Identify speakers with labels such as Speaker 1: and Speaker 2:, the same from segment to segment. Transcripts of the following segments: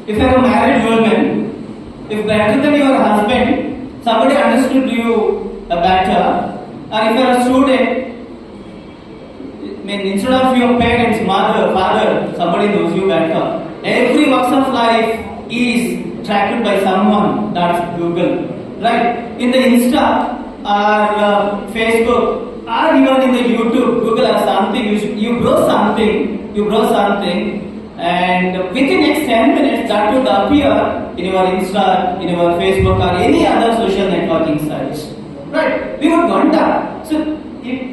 Speaker 1: If you're a married woman, if better than your husband, somebody understood you better, or if you're a student, I mean, instead of your parents, mother, father, somebody knows you better. Every walks of life is tracked by someone. That's Google, right? In the Insta or Facebook or even in the YouTube, Google has something. You browse something, and within next 10 minutes that would appear in your Insta, in your Facebook or any other social networking sites, right? We would wonder. So,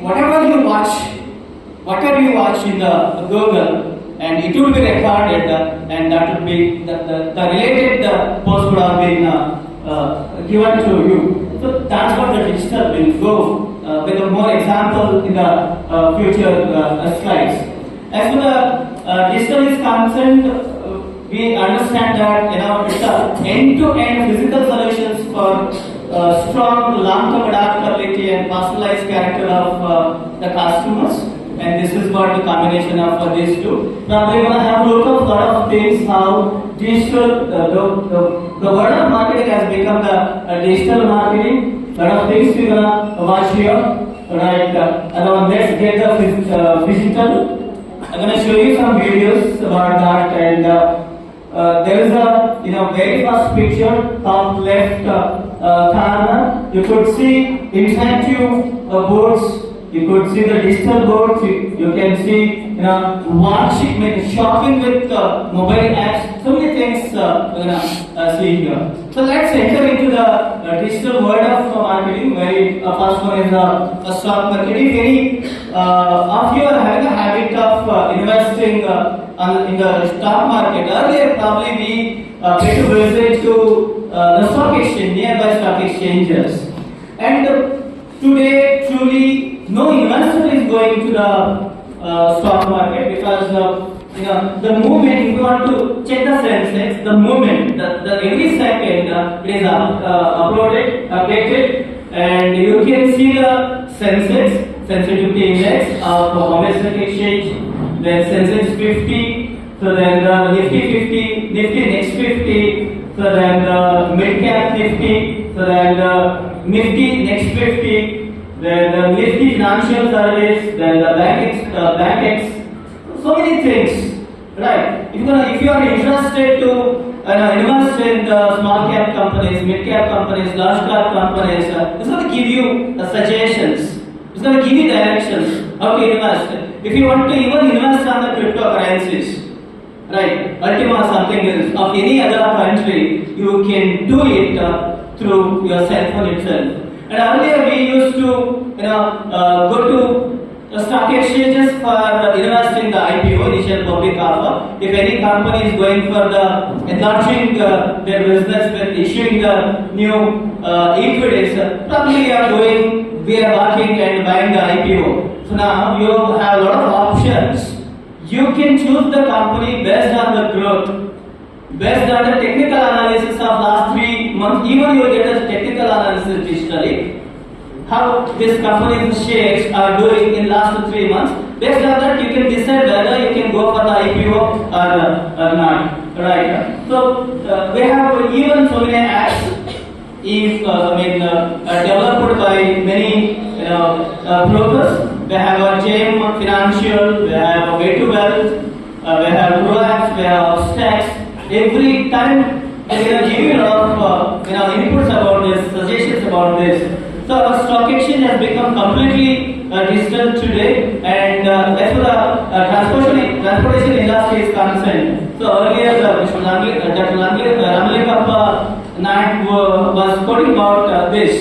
Speaker 1: whatever you watch in the Google, and it will be recorded, and that would be the related post would have been given to you. So that's what the digital will go with a more example in the future slides. As for the digital is concerned, we understand that it's a end-to-end physical solutions for strong long-term adaptability and personalized character of the customers. And this is what the combination of these two. Now we're going to have a look at a lot of things how digital, the world of marketing has become the digital marketing. A lot of things we're going to watch here. Right, let's get the Phygital. I'm going to show you some videos about that, and there is a very first picture, top left corner. You could see interactive boards. You could see the digital boards. You can see watching, shopping with mobile apps. So many things we're gonna see here. So let's enter into the digital world of marketing. First one is the stock market. If any of you are having a habit of investing in the stock market, earlier probably we paid a visit to the stock exchange, nearby stock exchanges, and today truly no investor is going to the stock market because the movement, if you want to check the Sensex, the movement, the every second it is updated, and you can see the Sensex, sensitivity index of Bombay Stock Exchange, then Sensex 50, so then the Nifty 50, Nifty next 50, so then the mid cap Nifty, so then the Nifty next 50. Then the Nifty Financial Service, then the Bank X, so many things, right? If you are interested to invest in the small cap companies, mid cap companies, large cap companies, it's going to give you suggestions. It's going to give you directions how to invest. If you want to even invest on the cryptocurrencies, right? Ultima something else of any other country, you can do it through your cell phone itself. And earlier we used to go to stock exchanges for investing in the IPO, initial public offer. If any company is going for the enlarging their business with issuing the new equities, probably we are working and buying the IPO. So now you have a lot of options. You can choose the company based on the growth, based on the technical analysis of last 3 months. Even you will get a technical analysis digitally, how this company's shares are doing in last 3 months. Based on that, you can decide whether you can go for the IPO or not. Right. So we have even so many apps. Developed by many brokers. We have a JM Financial, we have a Way to Wealth, we have ProApps, we have Stacks. Every time they will give you a lot of inputs about this, suggestions about this. So our stock exchange has become completely digital today, and as for the transportation industry is concerned. So earlier, Dr. Ramalekappa Naik was quoting about this.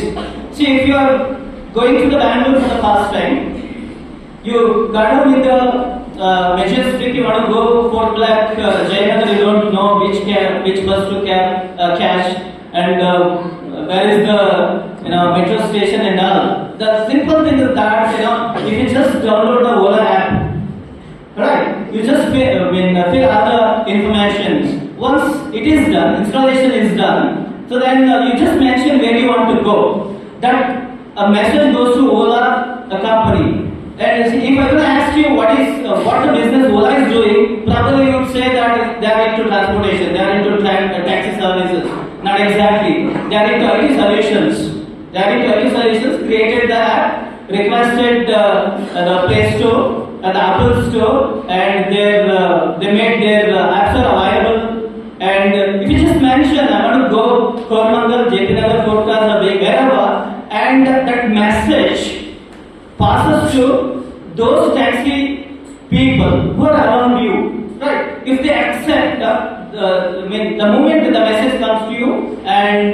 Speaker 1: See, if you are going to the Bangalore for the first time, you got down with the Majestic, you want to go Fort Black, Jayanagar, you don't know which bus to catch, and where is the metro station and all. The simple thing is that if you just download the Ola app, right? You just fill all the information. Once it is done, installation is done. So then you just mention where you want to go. That a message goes to Ola, the company, And if I will ask you what the business Ola is doing, probably you would say that they are into transportation, they are into taxi services. Not exactly. They are into IT solutions. They are into IT solutions. Created the app, requested the Play Store and the Apple Store, and they made their apps are available. And if you just mention, I want to go Koramangal, JP Nagar, Kotas, or wherever, and that message passes to those taxi people who are around you, right? If they accept, the moment the message comes to you and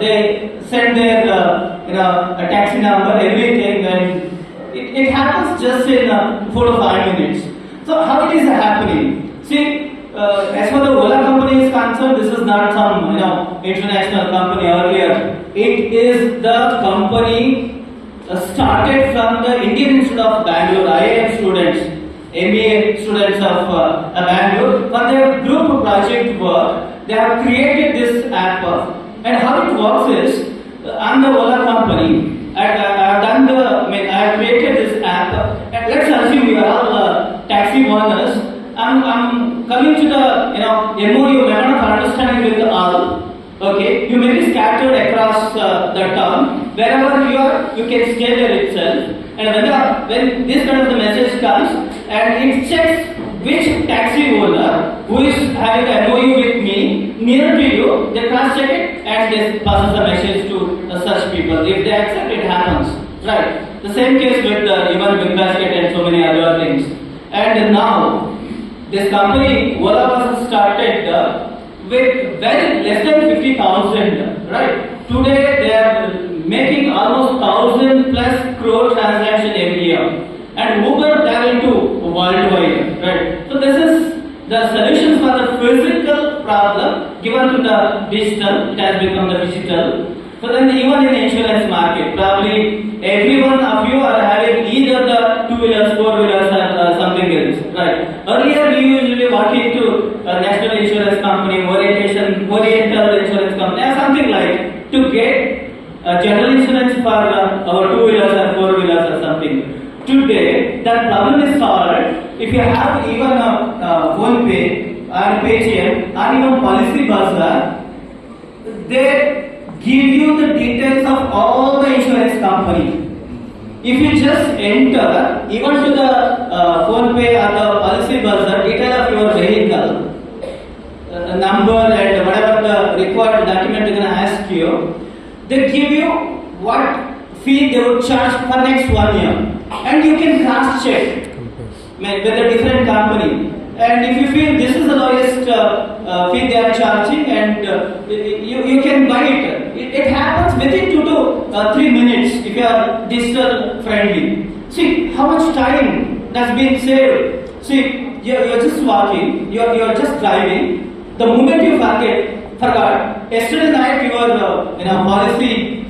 Speaker 1: they send their a taxi number, everything, and it happens just in 4 to 5 minutes. So how it is happening? See. As for the Ola company is concerned, this is not some international company earlier. It is the company started from the Indian Institute of Bangalore, IIM students, MBA students of Bangalore. For their group project work, they have created this app. And how it works is, I'm the Ola company. I have created this app. And let's assume you are all taxi owners. I'm coming to the MOU, memorandum of understanding with all. Okay, you may be scattered across the town. Wherever you are, you can stay there itself. And when this kind of the message comes, and it checks which taxi owner who is having the MOU with me near to you, they cross check it and they passes the message to such people. If they accept, it happens. Right. The same case with even Big Basket and so many other things. And now, this company, Ola, was started with very less than 50,000, right? Today they are making almost 1,000 plus crore transaction every year. And Uber, they are into worldwide, right? So this is the solutions for the physical problem given to the digital. It has become the digital. So then even in the insurance market, probably every one of you are having either the 2-wheelers, 4-wheelers or something else, right? Earlier we usually walk into a national insurance company, Oriental insurance company or something like to get general insurance for our 2-wheelers or 4-wheelers or something. Today that problem is solved if you have even a phone pay or Paytm or even policy buzzer. They give you the details of all the insurance company. If you just enter even to the phone pay or the policy buzzer detail of your vehicle, number and whatever the required document they're going to ask you, they give you what fee they would charge for next 1 year, and you can cross check with a different company. And if you feel this is the lowest fee they are charging, and you can buy it. It happens within 2 to 3 minutes if you are digital friendly. See how much time that's been saved. See, you're just walking, you're just driving. The moment you forgot, yesterday night your policy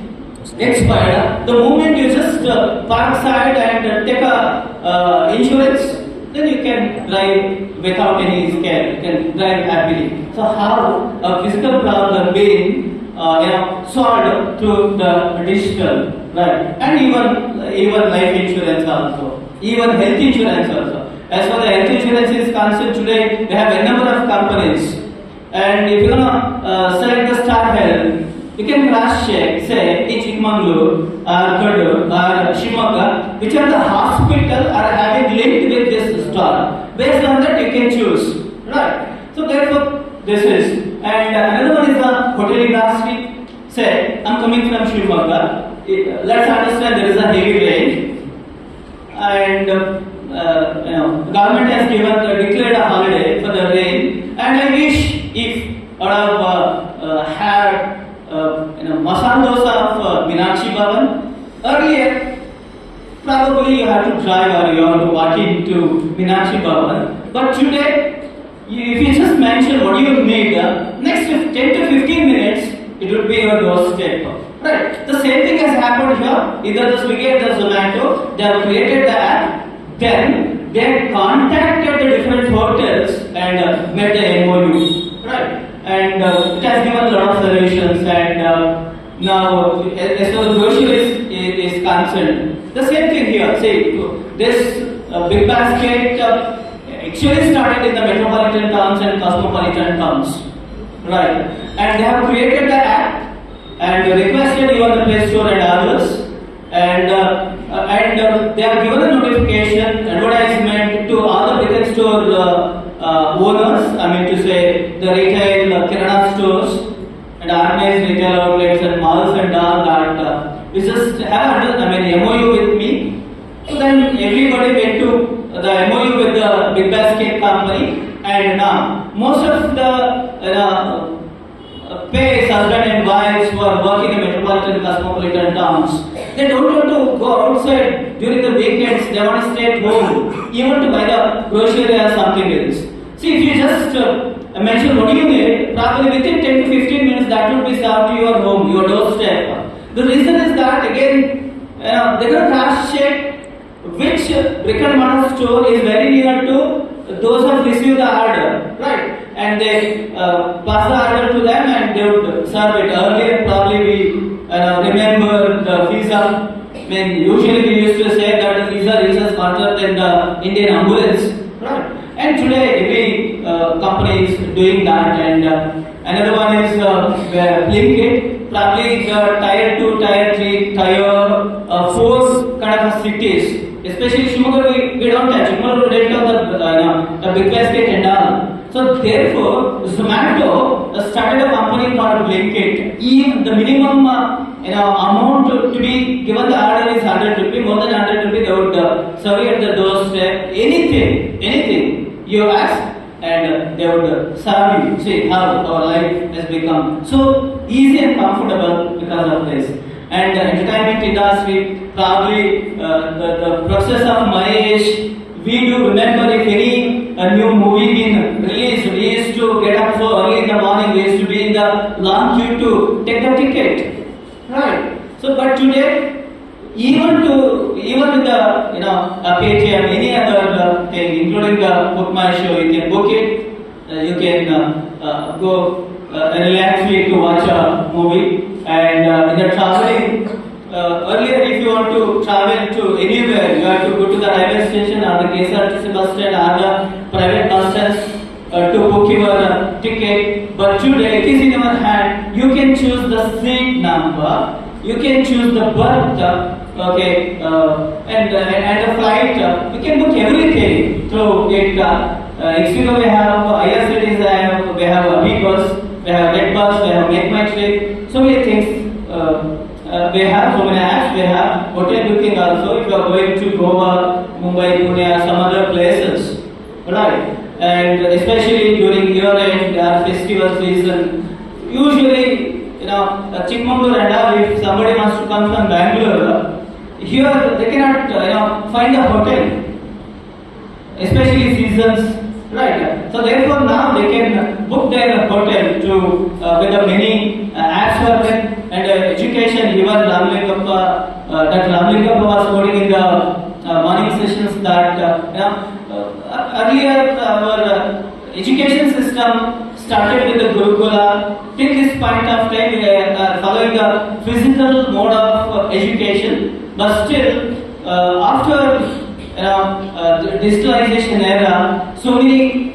Speaker 1: expired. The moment you just park side and take a insurance, then you can drive without any scare. You can drive happily. So how a physical problem being solved through the digital, right? And even life insurance also, even health insurance also. As for the health insurance is concerned, today they have a number of companies, and if you select the Star Health, you can cross check, say in Chikmagalur or Gadur or Shimoga, which are the hospital are having linked with this star. Based on that, you can choose, right? So therefore, this is. And another one is the hotel industry. Say I'm coming from Shimoga. Let's understand there is a heavy rain, and government has declared a holiday for the rain. And I wish if I have had masala dosa of Meenakshi Bhavan. Earlier, probably you have to drive or you have to walk into Meenakshi Bhavan. But today, if you just mention what you need, next 10 to 15 minutes, it will be your doorstep. Right? The same thing has happened here. Either the Swiggy or the Zomato, they have created the app, then they contacted the different hotels and made the MOU. Right? And it has given a lot of solutions, and now as far as groceries is concerned, the same thing here. Say this big basket actually started in the metropolitan towns and cosmopolitan towns, right? And they have created the app and requested even the Play Store and others, and they have given a notification, advertisement to all the big store owners. I mean to say the retail kirana stores and organized retail outlets and malls and all that. We just have MOU with me. So then everybody went to the MOU with the big basket company, and now most of the pairs, husband and wives who are working in metropolitan cosmopolitan towns, they don't want to go outside during the weekends. They want to stay at home, even to buy the grocery or something else. See, if you just mention what do you need, probably within 10 to 15 minutes that would be served to your home, your doorstep. The reason is that again, they're going to cross check which brick and mortar store is very near to those who have received the order, right? And they pass the order to them and they would serve it. Earlier, probably we remember the visa. I mean, usually we used to say that the visa is faster than the Indian ambulance, right? And today, every company is doing that. And another one is Blinkit. Probably the tier 2, tier 3, tier 4 kind of cities. Especially Shimoga, we don't touch. Shimoga, we don't have the big basket and all. So therefore, Zomato started a company called Blinkit. Even the minimum amount to be given the order is 100 rupees. More than 100 rupees, they would serve at the doorstep. Anything you ask, and they would serve you. See how our life has become so easy and comfortable because of this. And the entertainment industry, probably the process of my age, we do remember if any new movie been released, we used to get up so early in the morning, we used to be in the long queue to take the ticket, right? So, but today, even with the Paytm, any other thing, including the Book My Show, you can book it, you can go relaxedly to watch a movie. And in the traveling, earlier if you want to travel to anywhere, you have to go to the railway station or the KSRTC bus stand or the private bus stands to book your ticket. But today it is in your hand. You can choose the seat number, you can choose the berth, okay, and the flight. You can book everything through it. Expedia we have, IRCTC we have Amigos, we have Red Bus, we have Make My Trip, so many things. We have so many apps. We have hotel booking also. If you are going to Goa, Mumbai, Pune, or some other places, right? And especially during year end or festival season, usually Chikmagalur and all. If somebody wants to come from Bangalore, here they cannot find a hotel, especially seasons. Right. So therefore now they can book their hotel to with the many apps for them and education. Even Ramlingappa, that Ramlingappa was quoting in the morning sessions that earlier our education system started with the Gurukula. Till this point of time we are following the physical mode of education, but still after digitalization era, so many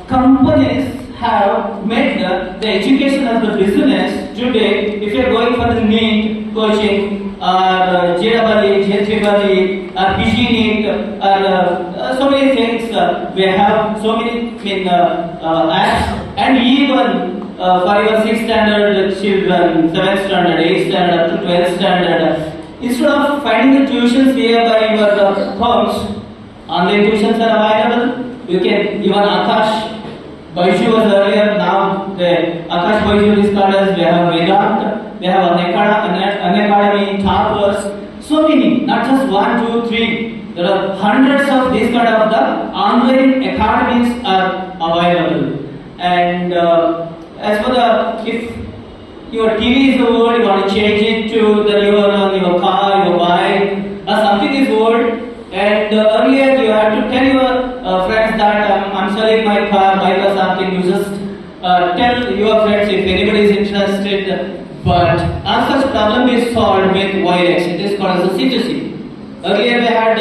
Speaker 1: companies have made the education as the business. Today, if you are going for the NEET coaching or JEE, J3E, or PG NEET, or so many things, we have so many apps, and even for your 6th standard children, 7th standard, 8th standard, up to 12th standard. Instead of finding the tuitions nearby your homes, online tuitions are available. You can even Akash Baiju was earlier. Now the Akash Baiju is called as we have Vedant, we have Unacademy, Toppers. So many, not just 1, 2, 3. There are hundreds of these kind of the online academies are available. And as for the if your TV is old, you want to change it to the newer one, your car, your bike, or something is old. And earlier you had to tell your friends that I'm selling my car, bike or something. You just tell your friends if anybody is interested. But our such problem is solved with wireless. It is called as a C2C. Earlier we had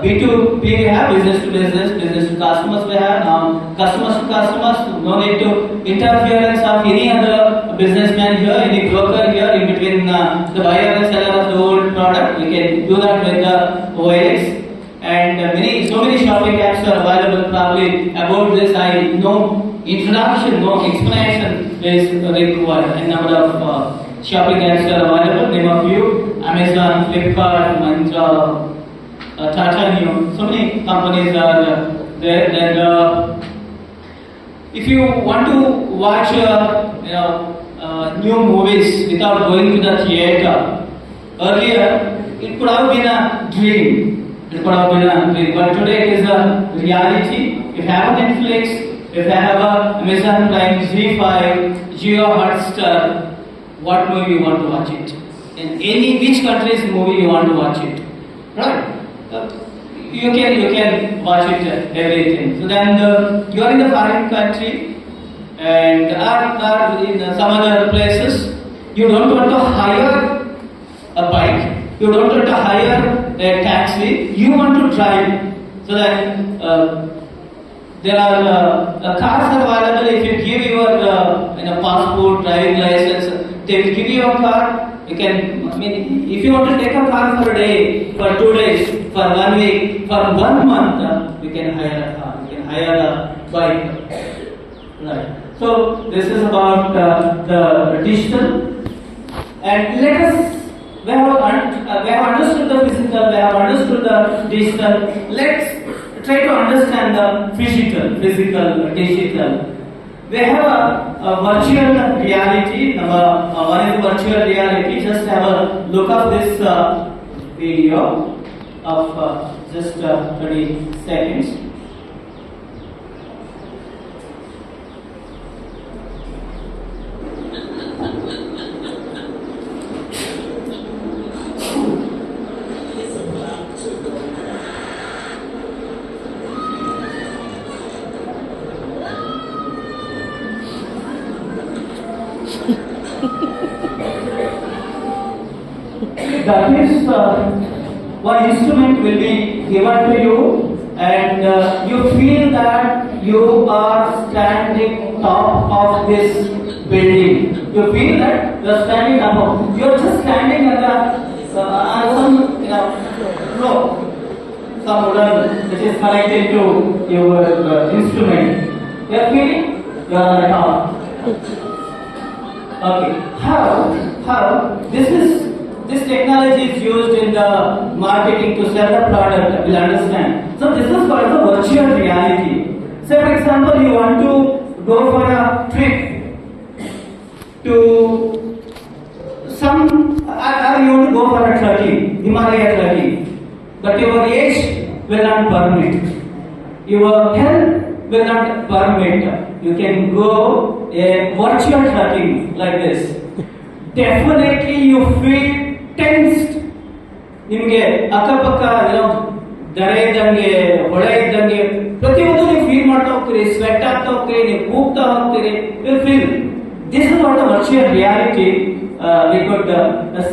Speaker 1: B2B, we have business to business, business to customers we have. Now customers to customers, no need to interference of any other businessman here, any broker here in between the buyer and seller of the old product. We can do that with the OLX. And so many shopping apps are available. Probably about this, I no introduction, no explanation is required. A number of shopping apps are available. Name of few: Amazon, Flipkart, Myntra, Tata Neo. So many companies are there. And if you want to watch, new movies without going to the theater, earlier it could have been a dream. It could have been a dream, but today it is a reality. If you have a Netflix, if you have a Amazon Prime, Z5, Geo Hotstar, what movie you want to watch it? In which country's movie you want to watch it, right? You can watch it everything. So then you are in the foreign country and are in some other places. You don't want to hire a bike. You don't want to hire a taxi. You want to drive. So then there are cars available. If you give your passport, driving license, they will give you a car. You can. If you want to take a car for a day, for 2 days, for 1 week, for 1 month, you can hire a car. You can hire a bike. Right. So this is about the digital. And let us. We have understood the physical, we have understood the digital. Let's try to understand the physical, digital. We have a virtual reality. One is virtual reality. Just have a look of this video of just 30 seconds. That is, one instrument will be given to you, and you feel that you are standing top of this building. You feel that you are standing above. You are just standing on some floor, some wooden which is connected to your instrument. You are feeling you are on the top. Okay. How this technology is used in the marketing to sell the product, we'll understand. So this is called the virtual reality. Say for example, you want to go for a trip to or you want to go for a trekking, Himalaya trekking, but your age will not permit, your health will not permit. You can go a virtual trekking like this. Definitely you feel tensed. ನಿಮಗೆ ಅಕ್ಕಪಕ್ಕ ದರೆ ಇದ್ದಂಗೆ ಹೊಳೆ ಇದ್ದಂಗೆ ಪ್ರತಿಯೊಂದು ನೀವು feel ಮಾಡ್ತಾ ಹೋಗ್ತೀರಿ, sweat ಆಗ್ತಾ ಹೋಗ್ತೀರಿ, ನೀವು ಕೂಗ್ತಾ ಹೋಗ್ತೀರಿ. You feel this is what the virtual reality we could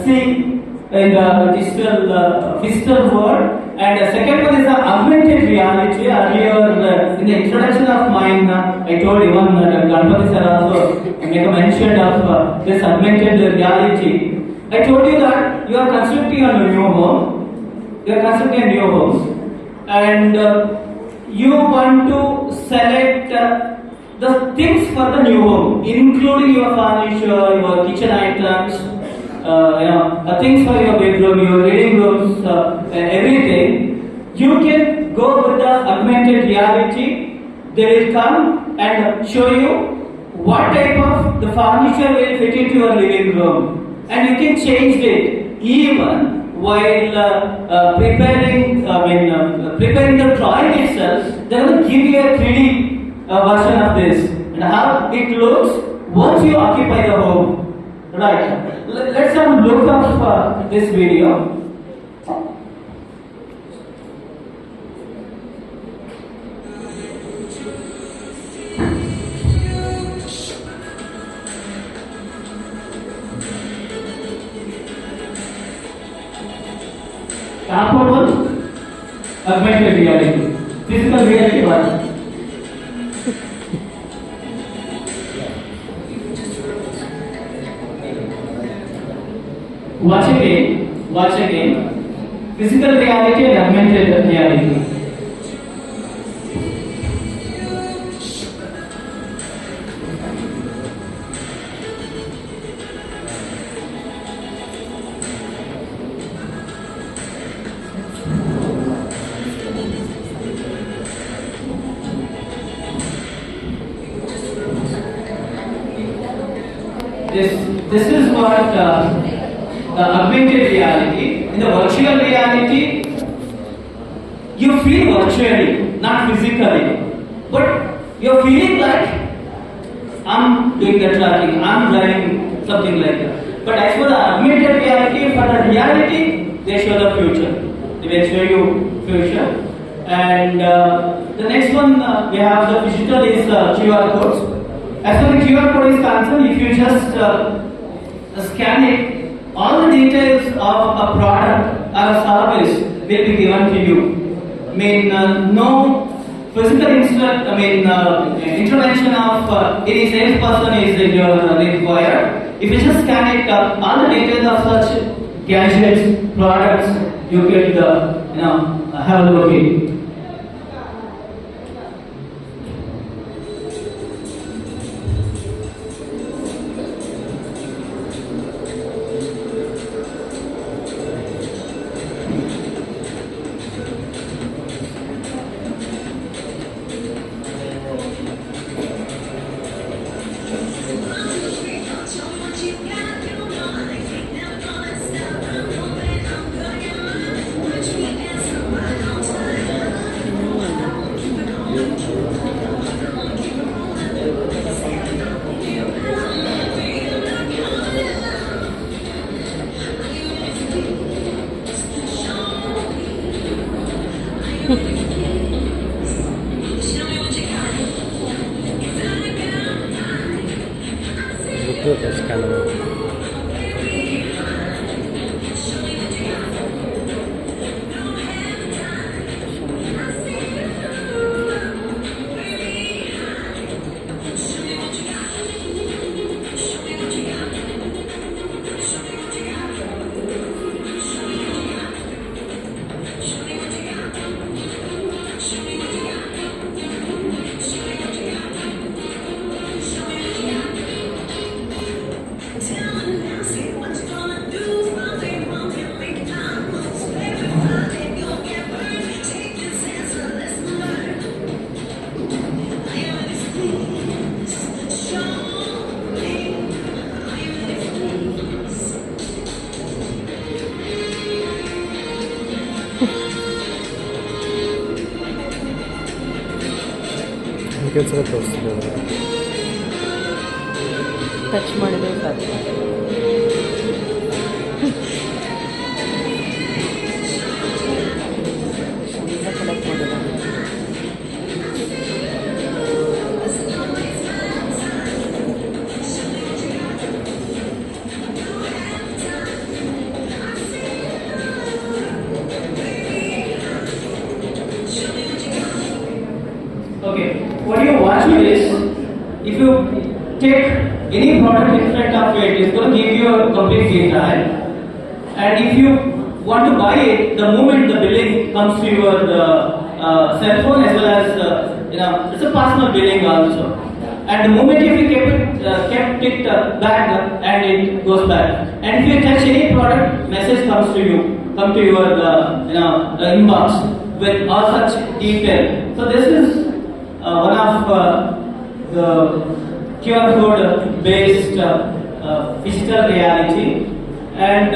Speaker 1: see in the digital world. And the second one is the augmented reality. Earlier in the introduction of mine, I told even Ganpati sir also make a mention of this augmented reality. I told you that you are constructing a new home. You are constructing a new home, and you want to select the things for the new home, including your furniture, your kitchen items, things for your bedroom, your reading rooms, everything. You can go with the augmented reality. They will come and show you what type of the furniture will fit into your living room, and you can change it even while preparing the drawing itself. They will give you a 3D version of this and how it looks once you occupy the home. Right. Let's have a look of this video. Affordable, augmented reality, physical reality one. Watch again. Physical reality and augmented reality. This is what the augmented reality. In the virtual reality, you feel virtually, not physically, but you're feeling like I'm doing the tracking, I'm driving, something like that. But as for the augmented reality, for the reality, they show the future. They will show you future. And the next one we have the Phygital is QR codes. As for the QR code is concerned, if you just scan it, all the details of a product or a service will be given to you. No physical intervention of any salesperson is required. If you just scan it, all the details of such gadgets, products, you get have a look at.
Speaker 2: That's kind of ಕೆಲಸ ತೋರಿಸ್ತಿದ್ದಾರೆ
Speaker 3: touch ಮಾಡಿದ್ರೆ ಸಾಕು. Collect ಮಾಡಿದ್ದಾರೆ.
Speaker 1: Okay, what you watch is, if you take any product in front of it, it's going to give you a complete data. And if you want to buy it, the moment the billing comes to your cell phone, as well as it's a personal billing also. And the moment if you kept it back, and it goes back. And if you touch any product, message come to your inbox with all such detail. So this is one of the QR code based digital reality. And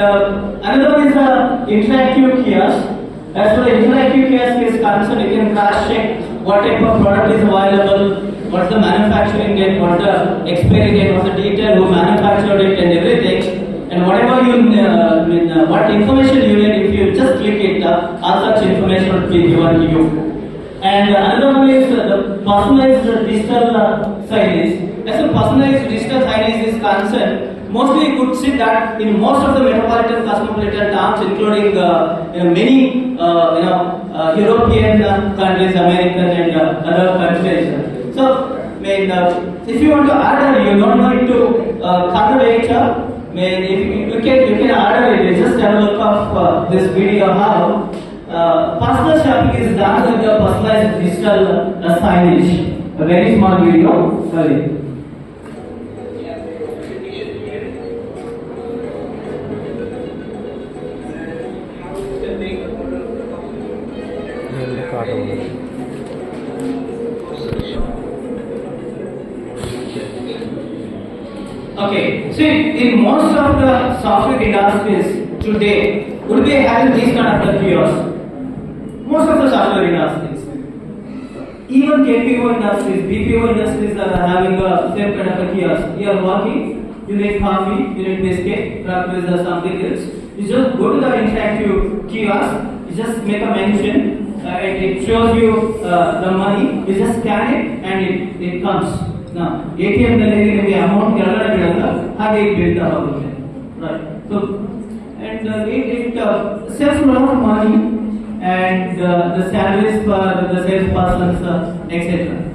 Speaker 1: another one is the interactive kiosk. As for the interactive kiosk is concerned, you can cross check what type of product is available, what's the manufacturing date, what's the expiry date, what's the detail, who manufactured it, and everything. And whatever what information you need, if you just click it, all such information will be given to you. And another one is the personalized digital signage. As a personalized digital signage is concerned, mostly you could see that in most of the metropolitan, cosmopolitan towns, including many European countries, American and other countries. So, I mean, if you want to order, you don't need to come to the HR. I mean, if you can order it. You just have a look of this video how personal shopping is done with the personalized digital signage. A very small video. Sorry.
Speaker 2: Kata
Speaker 1: Okay, see, in most of the software industries today, would be having these kind of kiosks. Most of the software industries, even KPO industries, BPO industries are having a same kind of a kiosk. You are working, you need coffee, you need biscuit, breakfast or something else. You just go to the interactive kiosk, you just make a mention, it shows you the money, you just scan it and it comes. Now, ATM ನಲ್ಲಿ ನಿಮಗೆ amount ಕೆಳಗಡೆ ಬೀಳಲ್ಲ ಹಾಗೆ ಇದು ಬೀಳ್ತಾ ಹೋಗುತ್ತೆ right so and it saves a lot of money and the salaries for the salespersons etc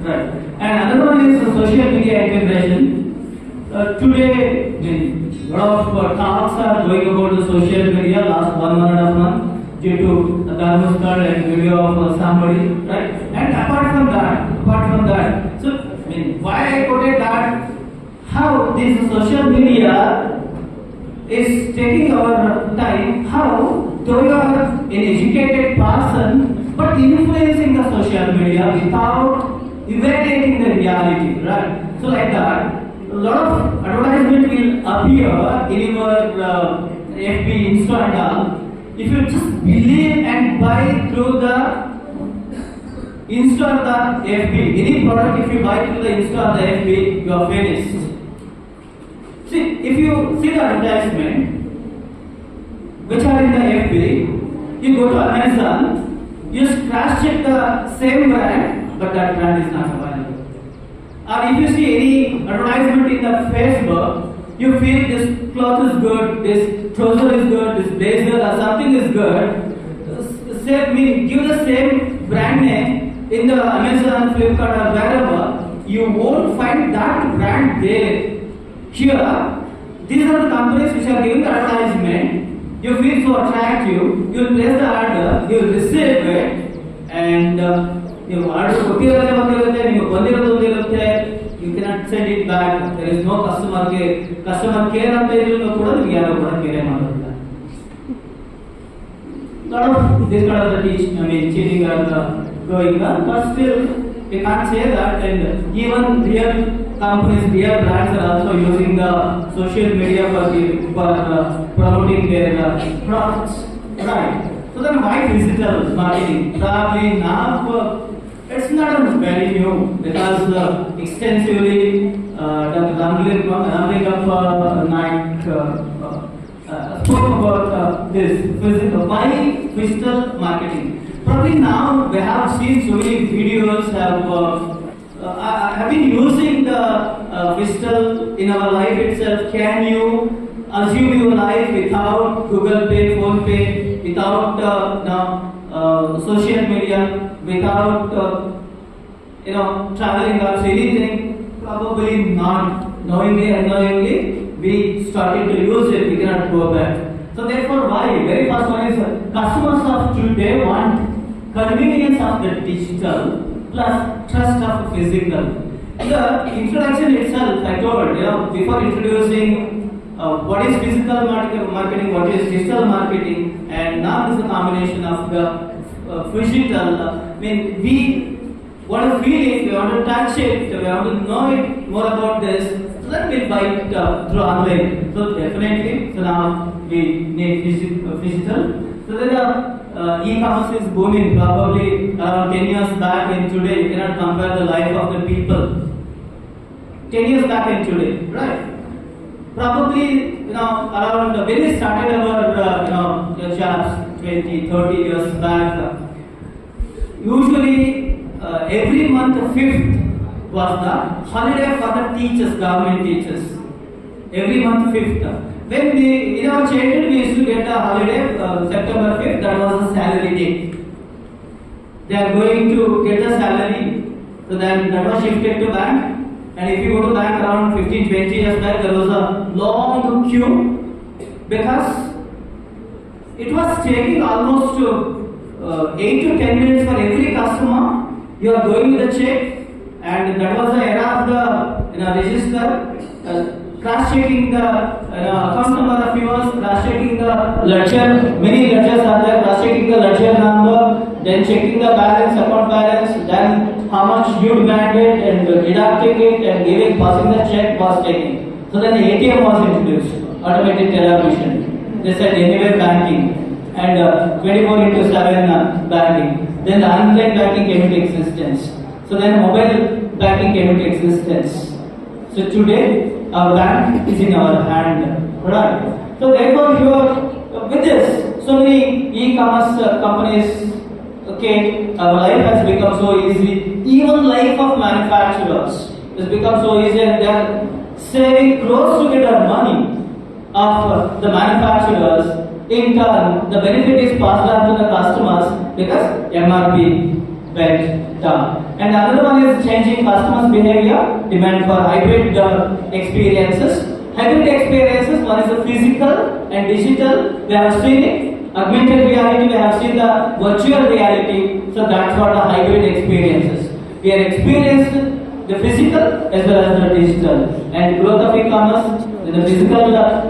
Speaker 1: right and another one is social media integration today a lot of talks are going about the social media last 1.5 months due to the Dharmasthal and video of somebody right and apart from that so I mean, why I quoted that how this social media is taking our time, how though you are an educated person but influencing the social media without evaluating the reality, right? So like that, a lot of advertisement will appear in your FB, Insta and all. If you just believe and buy through the Insta or the FB, any product if you buy through the Insta or the FB, you are finished. See, if you see the advertisement which are in the FB, you go to Amazon, you crash check the same brand, but that brand is not available. Or if you see any advertisement in the Facebook, you feel this cloth is good, this trouser is good, this blazer or something is good, give the same brand name in the Amazon, Flipkart or wherever, you won't find that brand there. Here, these are the companies which are giving the advertisement. You feel so attractive, you will place the order, you will receive it, and you order you cannot send it back. There is no customer care. Customer care ಅಂತ ಇದ್ರು ಕೂಡ ನಿಮಗೆ ಯಾರು ಕೂಡ ಕೇರೆ ಮಾಡೋದಿಲ್ಲ. Lot of this kind of the cheating are going on, but still we can't say that. And even real companies, real brands are also using the social media for promoting their products, right? So then, why physical marketing? Probably now it's not very new because extensively Dr. Ramling of night. Spoke about this why phygital marketing. Probably now we have seen so many videos have been using the phygital in our life itself. Can you assume your life without Google Pay, Phone Pay, without social media, without traveling or anything? Probably not. Knowingly, unknowingly, we started to use it, we cannot go back. So therefore, why? Very first one is customers of today want convenience of the digital plus trust of physical. The introduction itself, I told, before introducing what is physical marketing, what is digital marketing, and now is the combination of the phygital. I mean, we want to feel it, we want to touch it, we want to know it more about this. So then we'll buy it through online. So definitely, so now we need phygital. So then e-commerce is booming. Probably around 10 years back and today, you cannot compare the life of the people. 10 years back and today, right? Probably, around when we started our, jobs 20, 30 years back, usually every month 5th was the holiday for the teachers, government teachers. every month 5th. When we in our childhood we used to get a holiday September 5th. That was a salary day. They are going to get the salary, so then that was shifted to bank. And if you go to bank around 15-20 years back, there was a long queue because it was taking almost 8 to 10 minutes for every customer. You are going with the check, and that was the era of the register, cross-checking the account number of yours, cross-checking the ledger. Many ledgers are there. Cross-checking the ledger number, then checking the balance, account balance, then how much you demanded, and deducting it and giving, passing the check was taking. So then the ATM was introduced, automated teller machine. They said anywhere banking, and 24/7 banking. Then the online banking came into existence. So then mobile banking came into existence. So today our bank is in our hand, right? So therefore, you are with this. So many e-commerce companies. Okay, our life has become so easy. Even life of manufacturers has become so easy, and they are saving crores to get our money of the manufacturers. In turn, the benefit is passed on to the customers because MRP went down. And another one is changing customers' behavior, demand for hybrid experiences. Hybrid experiences, one is the physical and digital. We have seen it. Augmented reality, we have seen the virtual reality. So that's what the hybrid experiences. We are experiencing the physical as well as the digital. And growth of e-commerce, the physical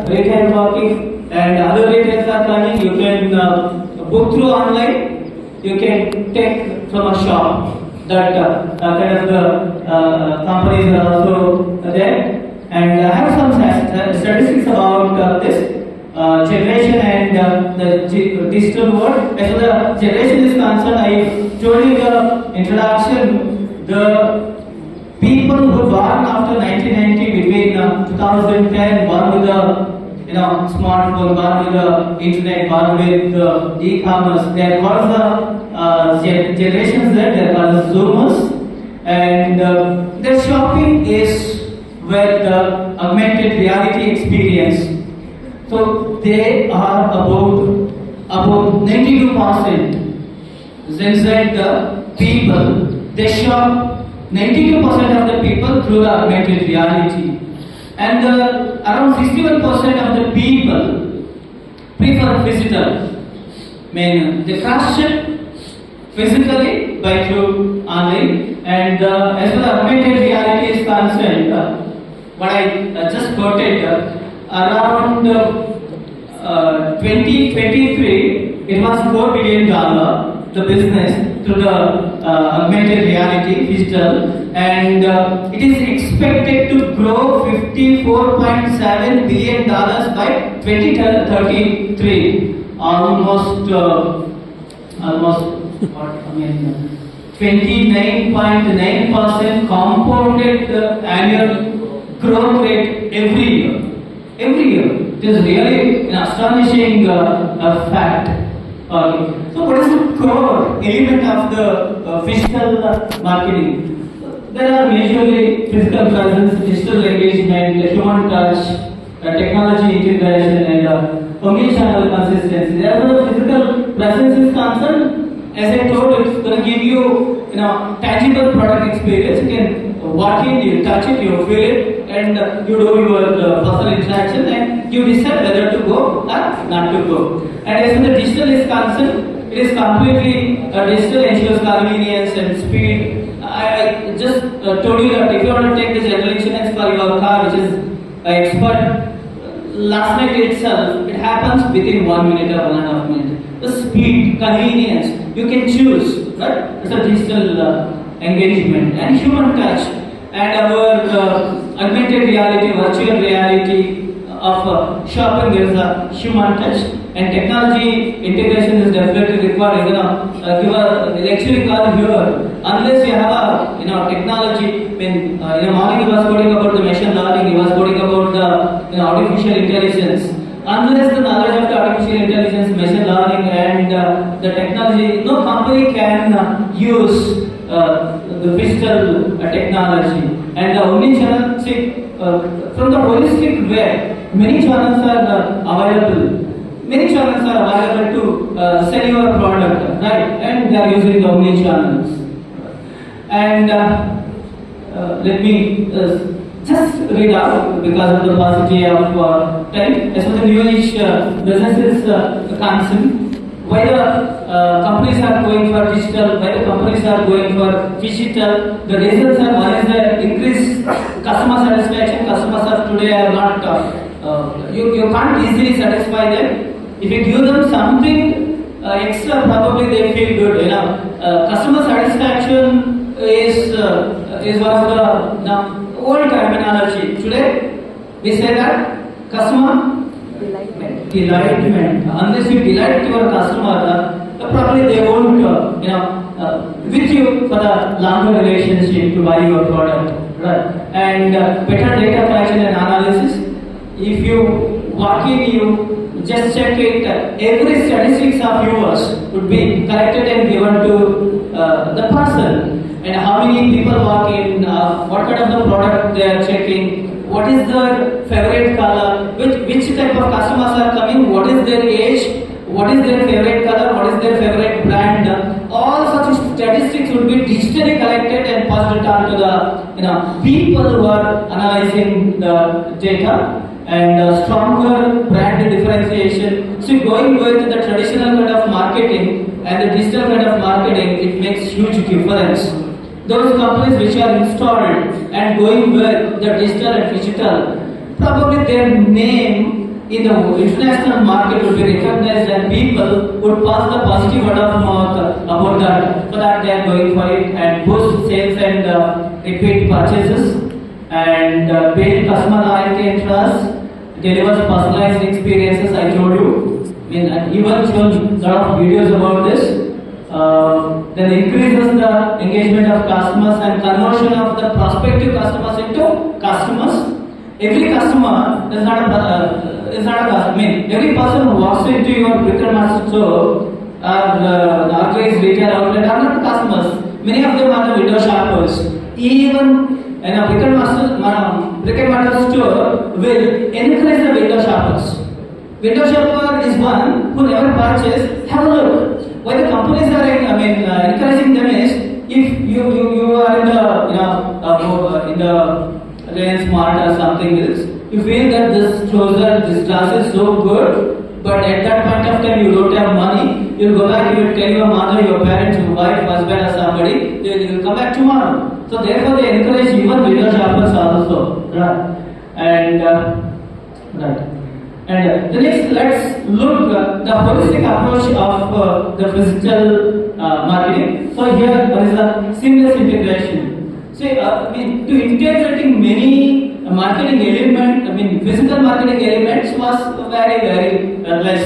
Speaker 1: retail working, and other retailers are coming. You can book through online. You can take from a shop. That kind of the companies are also there. And I have some statistics about this generation and the digital world. As the generation is concerned, I told you the introduction. The people who were born after 1990, between 2010, born with the smartphone, born with the internet, born with e-commerce. They are called the generations that they are called Zoomers, and their shopping is with the augmented reality experience. So they are about 92%. Since that the people, they shop 92% of the people through the augmented reality. And around 61% of the people prefer physical. They cross-check physically by through online. And as far as augmented reality is concerned, what I just quoted, around 2023, it was $4 billion, the business through the augmented reality, digital, and it is expected to grow $54.7 billion by 2033. Almost 29.9% compounded annual growth rate every year. Every year. It is really an astonishing fact. Okay. So what is the core element of the physical marketing? There are majorly physical presence, digital engagement, human touch, technology integration, and omnichannel consistency. Therefore, the physical presence is concerned. As I told you, it's going to give you, tangible product experience. You can walk in, you touch it, you feel it, and you do your personal interaction, and you decide whether to go or not to go. And as the digital is concerned, it is completely digital, ensures convenience and speed. I just told you that if you want to take the general insurance for your car, which is expert, last night itself, it happens within 1 minute or 1.5 minutes. The speed, convenience, you can choose, right? It's a digital engagement and human touch. And our augmented reality, virtual reality of shopping, there is a human touch. And technology integration is definitely required. Give a lecturing call here. Unless you have a technology, when morning he was quoting about the machine learning, he was quoting about the artificial intelligence. Unless the knowledge of the artificial intelligence, machine learning, and the technology, no company can use the digital technology. And the omnichannel, from the holistic way, many channels are available. Many channels are available to sell your product, right? And they are using the omni channels. And let me just read out because of the paucity of time. As for the newish businesses concerned, why the companies are going for digital, why the companies are going for phygital, the reasons are: one is the increased customer satisfaction. Customers of today are not, you can't easily satisfy them. If you give them something extra, probably they feel good, you know. Customer satisfaction is one of the old terminology. Today we say that customer delightment. Unless you delight your customer, probably they won't, with you for the longer relationship to buy your product, right? And better data collection and analysis. If you walk in, you just check it. Every statistics of yours would be collected and given to the person. And how many people walk in, what kind of the product they are checking, what is their favorite color, which type of customers are coming, what is their age, what is their favorite color, what is their favorite brand. All such statistics would be digitally collected and passed it on to the people who are analyzing the data. And stronger brand differentiation. So going with the traditional kind of marketing and the digital kind of marketing, it makes huge difference. Those companies which are installed and going with the digital and phygital, probably their name in the international market would be recognized and people would pass the positive word of mouth about that, so that they are going for it and boost sales and repeat purchases and build customer loyalty and trust, delivers personalized experiences. I told you, I mean, even shown a lot of videos about this. Then increases the engagement of customers and conversion of the prospective customers into customers. Every customer is not a customer. I mean, every person who walks into your brick and mortar store or the organized retail outlet are not customers. Many of them are the window shoppers. Even in a brick and mortar store will encourage the window shoppers. Window shopper is one who never purchased. Have a look. Why the companies are encouraging them is, if you are in the Reliance Mart or something else, you feel that this class is so good, but at that point of time you don't have money, you'll go back, you will tell your mother, your parents, your wife, husband or somebody, they will come back tomorrow. So therefore they encourage even window shoppers also, right? And the next, let's look the holistic approach of the physical marketing. So here there is a seamless integration. So to integrating many marketing elements, physical marketing elements was very less.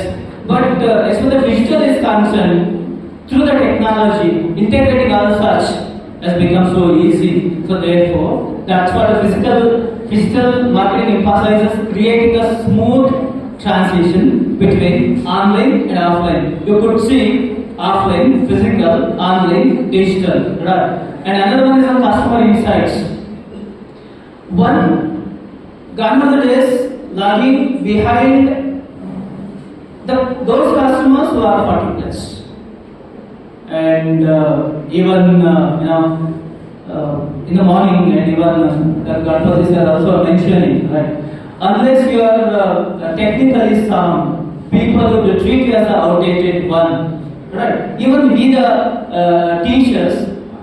Speaker 1: But as for the digital is concerned, through the technology, integrating all such has become so easy. So therefore, that's what the physical marketing emphasizes, creating a smooth transition between online and offline. You could see offline, physical, online, digital, right? And another one is on customer insights. One, gone are the days lagging behind those customers who are 40 plus. And even in the morning, and even Ganpati are also mentioning, right? Unless you are technically sound, people will treat you as an outdated one, right? Even we the teachers,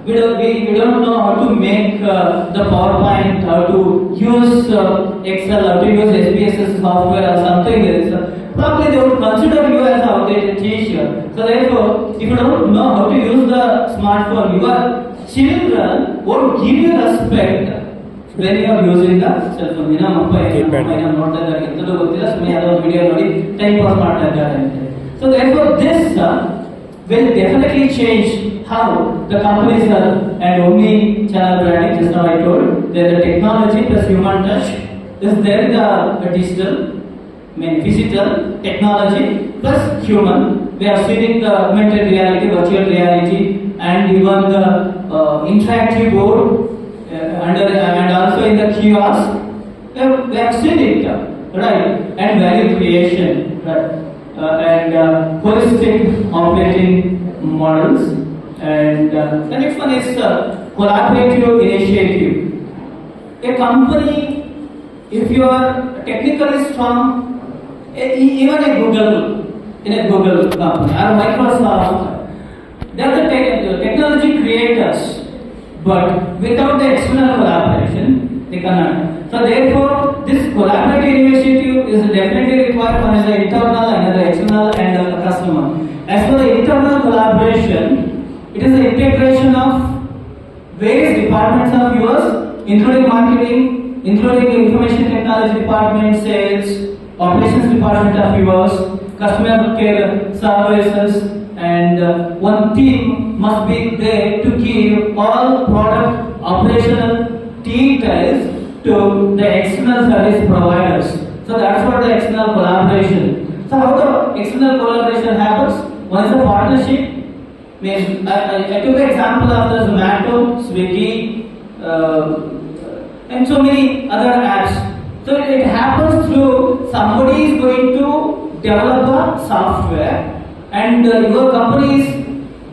Speaker 1: we don't know how to make the PowerPoint, how to use Excel, how to use SPSS software or something else. Probably they would consider you as an outdated teacher. So therefore, if you don't know how to use the smartphone, your children won't give you respect when you are using the cell phone. So therefore, this will definitely change how the companies are and omni-channel branding. Just now I told, there the technology plus human touch is there in the digital, physical technology plus human. We are seeing the augmented reality, virtual reality, and even the interactive board, and also in the kiosk. We have seen it, right? And value creation, right? And holistic operating models. And the next one is collaborative initiative. A company, if you are technically strong, even a Google, in a Google company or Microsoft, they are the technology creators, but without the external collaboration, they cannot. So therefore, this collaborative initiative is definitely required. One is the internal, another external, and the customer. As for the internal collaboration, it is the integration of various departments of yours, including marketing, including the information technology department, sales, operations department of yours, customer care services, and one team must be there to give all product operational details to the external service providers. So that's what the external collaboration. So how the external collaboration happens? One is a partnership. I took the example of the Zomato, Swiggy, and so many other apps. So it happens through somebody is going to develop a software, and your company is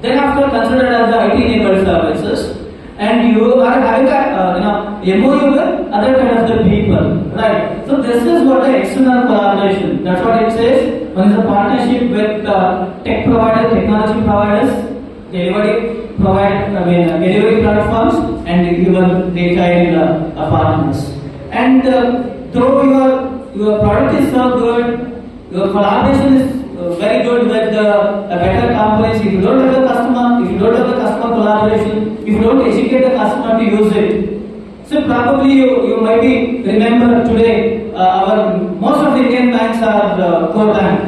Speaker 1: then after considered as the IT-enabled services, and you are having a MOU with other kind of the people, right? So this is what the external collaboration. That's what it says. One is a partnership with tech providers, technology providers, delivery platforms, and even retail partners. And though your product is so good, your collaboration is very good with better companies. If you don't have the customer, if you don't have the customer collaboration, if you don't educate the customer to use it, so probably you might be remember today most of the Indian banks are core bank.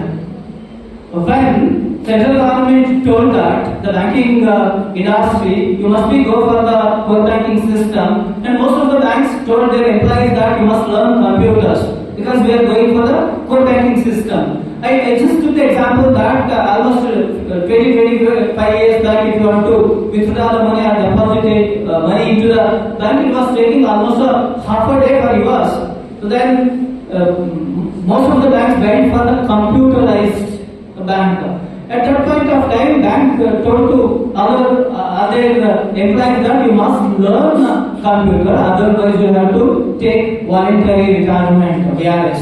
Speaker 1: When central government told that the banking industry, you must go for the core banking system, and most of the banks told their employees that you must learn computers because we are going for the core banking system. I just took the example that almost 20-25 years back, if you want to withdraw the money or deposit money into the bank, it was taking almost half a day for yours. So then most of the banks went for the computerized bank. At that point of time, bank told to other employees that you must learn computer, otherwise you have to take voluntary retirement, VRS.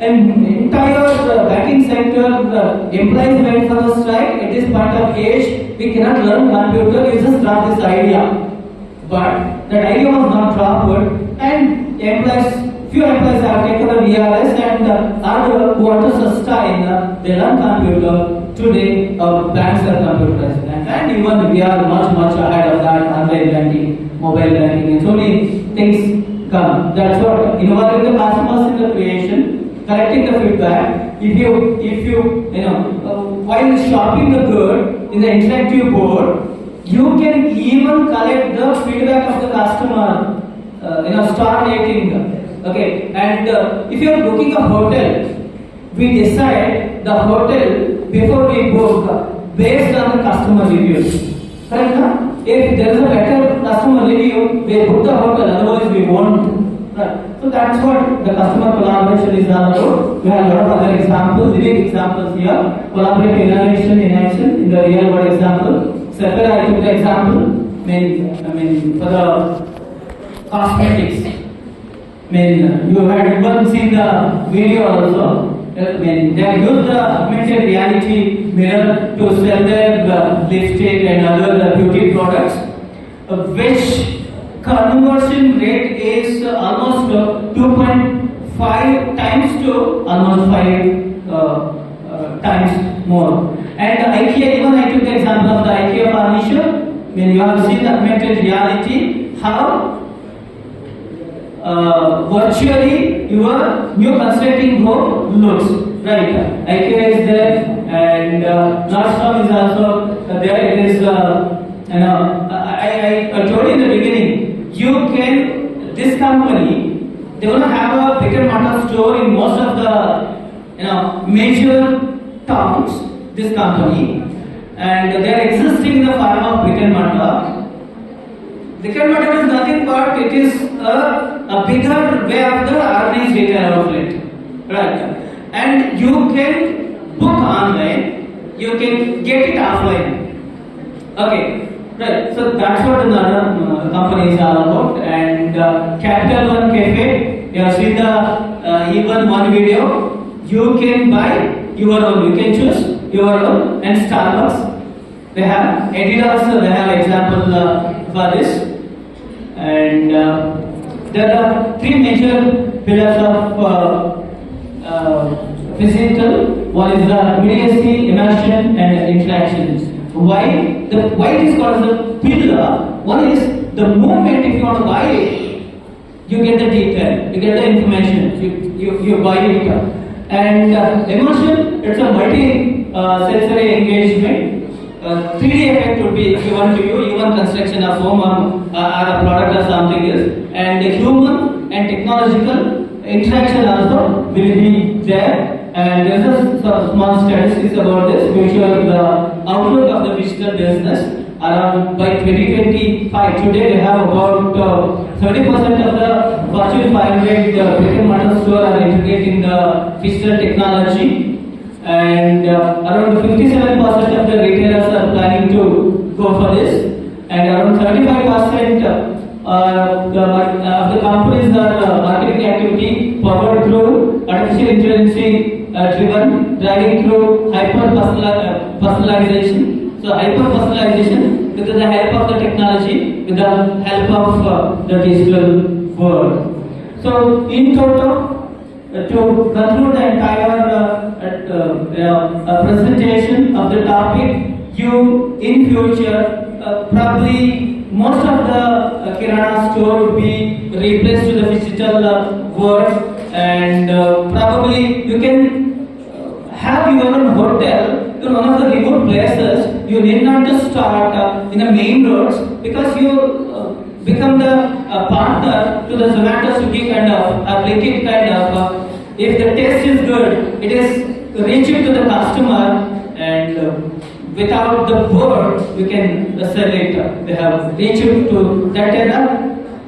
Speaker 1: And entire banking sector, employees went for the strike. At this point of age, we cannot learn computer. We just dropped this idea, but that idea was not dropped, and few employees have taken the VRS and are who want to sustain. They learn computer. Today, banks are computerized, and even we are much ahead of that. Online banking, mobile banking, and so many things come. That's what involving the customers in the creation, collecting the feedback. If you while shopping the good in the interactive board, you can even collect the feedback of the customer. Star rating. Okay, and if you are booking a hotel, we decide the hotel before we book based on the customer reviews. Correct? Huh? If there is a better customer review, we book the hotel, otherwise we won't. Right. So that's what the customer collaboration is all about. We have a lot of other examples, living examples here. Collaborative innovation in action in the real world example. Separate, I took the example. I mean for the cosmetics. You had even seen the video also. They use the augmented reality mirror to sell their lipstick and other beauty products, which conversion rate is almost 2.5 times to almost 5 times more. And IKEA, even I took the example of the IKEA furniture. When you have seen the augmented reality, how virtually your new constructing home looks, right? IKEA is there, and Nordstrom is also there. It is, I told you in the beginning, this company, they want to have a brick and mortar store in most of the major towns. This company, and they are existing in the form of brick and mortar. Brick and mortar is nothing but it is a bigger way of the Right. And you can book online, you can get it offline. Okay. Right. So that's what another company is all about. And Capital One Cafe, you have seen the even one video. You can buy your own. You can choose your own. And Starbucks, they have Adidas. They have example for this. And there are three major pillars of Phygital. One is the immediacy, immersion, and interaction. Why it is called as a pillar? One is the moment if you want to buy it, you get the detail, you get the information, you buy it. And immersion, it's a multi-sensory engagement. 3D effect would be given to you, even construction of home or a product or something else. And the human and technological interaction also will be there. And there is some small statistics about this, which show the outlook of the digital business. Around by 2025, today we have about 30% of the Fortune 500 brick and mortar store are integrating the digital technology, and around 57% of the retailers are planning to go for this, and around 35% of the companies are marketing activity powered through artificial intelligence driven, driving through hyper personalization. So hyper personalization with the help of the technology, with the help of the digital world. So in total, to conclude the entire presentation of the topic, you in future probably most of the Kirana store will be replaced to the digital world, and probably you can have your own hotel in one of the remote places. You need not to start in the main roads, because you become the partner to the Zomato, Swiggy kind of, Blinkit kind of. If the taste is good, it is reaching to the customer, and without the board, we can sell it. They have reached to that era.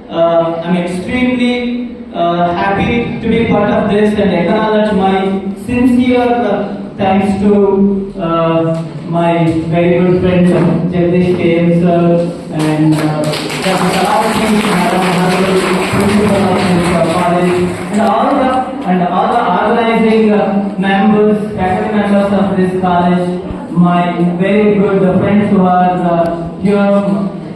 Speaker 1: I'm extremely happy to be part of this and acknowledge my sincere thanks to my very good friend Giridhar sir, and Dr. Saraswati, principal of this college, and all the organizing members, faculty members of this college, my very good friends who are here,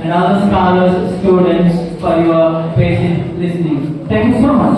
Speaker 1: and other scholars, students, for your patient listening. Thank you so much.